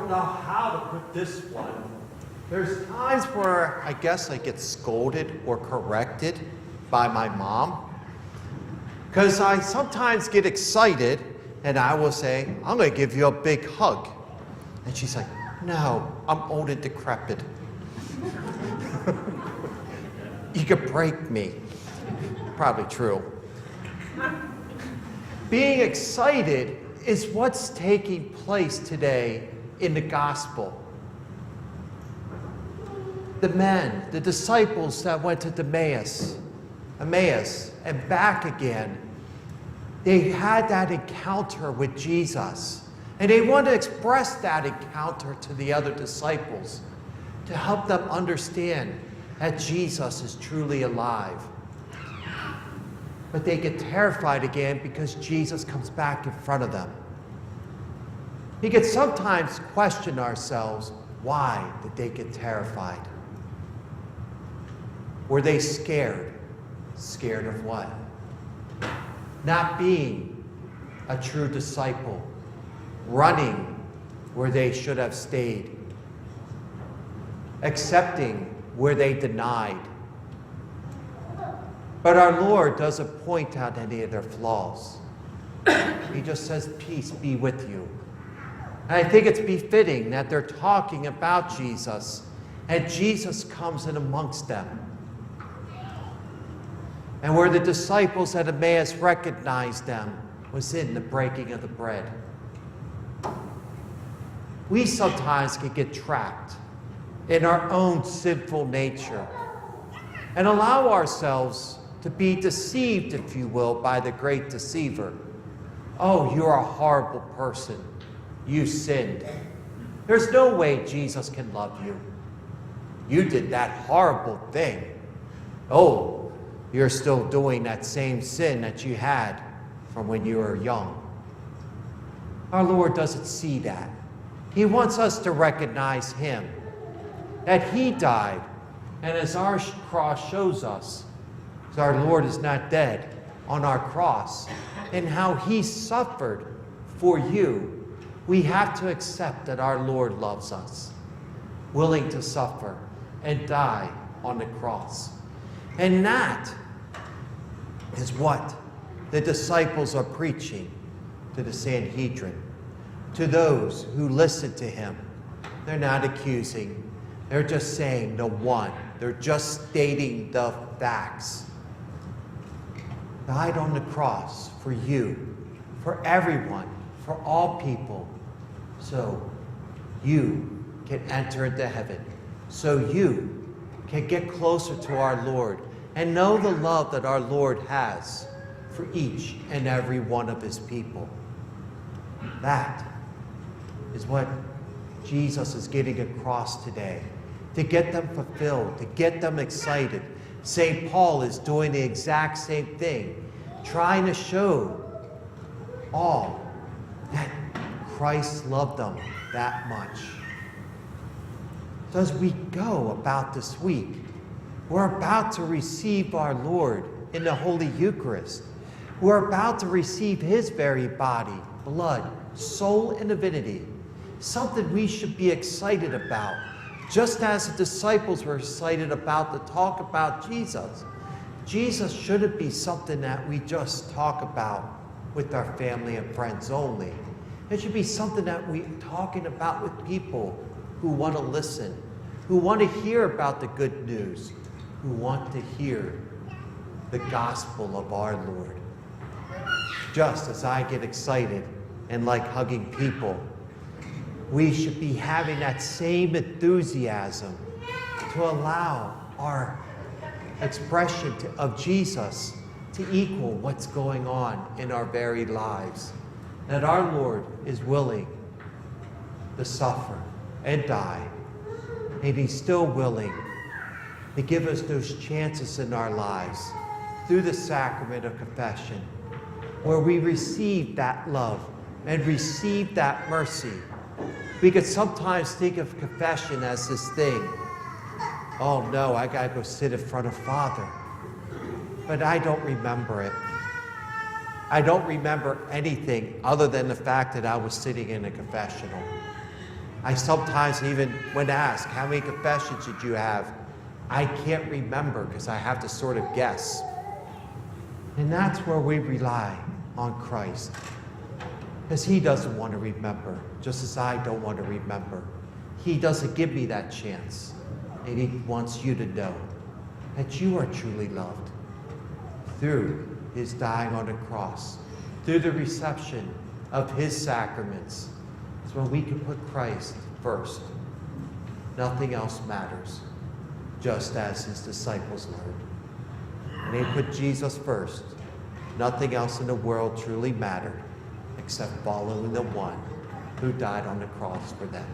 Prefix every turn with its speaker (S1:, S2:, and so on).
S1: don't know how to put this one. There's times where I guess I get scolded or corrected by my mom. Because I sometimes get excited and I will say, I'm going to give you a big hug. And she's like, no, I'm old and decrepit. You could break me. Probably true. Being excited is what's taking place today in the gospel. The men, the disciples that went to Emmaus, and back again, they had that encounter with Jesus. And they wanted to express that encounter to the other disciples to help them understand that Jesus is truly alive. But they get terrified again because Jesus comes back in front of them. We can sometimes question ourselves, why did they get terrified? Were they scared? Scared of what? Not being a true disciple. Running where they should have stayed. Accepting where they denied. But our Lord doesn't point out any of their flaws. He just says, peace be with you. And I think it's befitting that they're talking about Jesus, and Jesus comes in amongst them. And where the disciples at Emmaus recognized them was in the breaking of the bread. We sometimes can get trapped in our own sinful nature and allow ourselves to be deceived, if you will, by the great deceiver. Oh, you're a horrible person. You sinned. There's no way Jesus can love you. You did that horrible thing. Oh, you're still doing that same sin that you had from when you were young. Our Lord doesn't see that. He wants us to recognize him, that he died, and as our cross shows us, our Lord is not dead on our cross, and how he suffered for you, we have to accept that our Lord loves us, willing to suffer and die on the cross. And that is what the disciples are preaching to the Sanhedrin, to those who listen to him. They're not accusing. They're just saying the one. They're just stating the facts. Died on the cross for you, for everyone, for all people, so you can enter into heaven, so you can get closer to our Lord and know the love that our Lord has for each and every one of his people. That is what Jesus is getting across today, to get them fulfilled, to get them excited. St. Paul is doing the exact same thing, trying to show all that Christ loved them that much. So as we go about this week, we're about to receive our Lord in the Holy Eucharist. We're about to receive his very body, blood, soul, and divinity. Something we should be excited about, just as the disciples were excited about the talk about Jesus. Jesus shouldn't be something that we just talk about with our family and friends only. It should be something that we're talking about with people who want to listen, who want to hear about the good news, who want to hear the gospel of our Lord. Just as I get excited and like hugging people, we should be having that same enthusiasm to allow our expression of Jesus to equal what's going on in our very lives. That our Lord is willing to suffer and die, and he's still willing to give us those chances in our lives through the sacrament of confession, where we receive that love and receive that mercy. We could sometimes think of confession as this thing. Oh no, I gotta go sit in front of Father. But I don't remember it. I don't remember anything other than the fact that I was sitting in a confessional. I sometimes even, when asked, how many confessions did you have? I can't remember because I have to sort of guess. And that's where we rely on Christ. Because he doesn't want to remember, just as I don't want to remember. He doesn't give me that chance. And he wants you to know that you are truly loved through his dying on the cross, through the reception of his sacraments. It's when we can put Christ first. Nothing else matters, just as his disciples learned. When they put Jesus first, nothing else in the world truly mattered except following the one who died on the cross for them.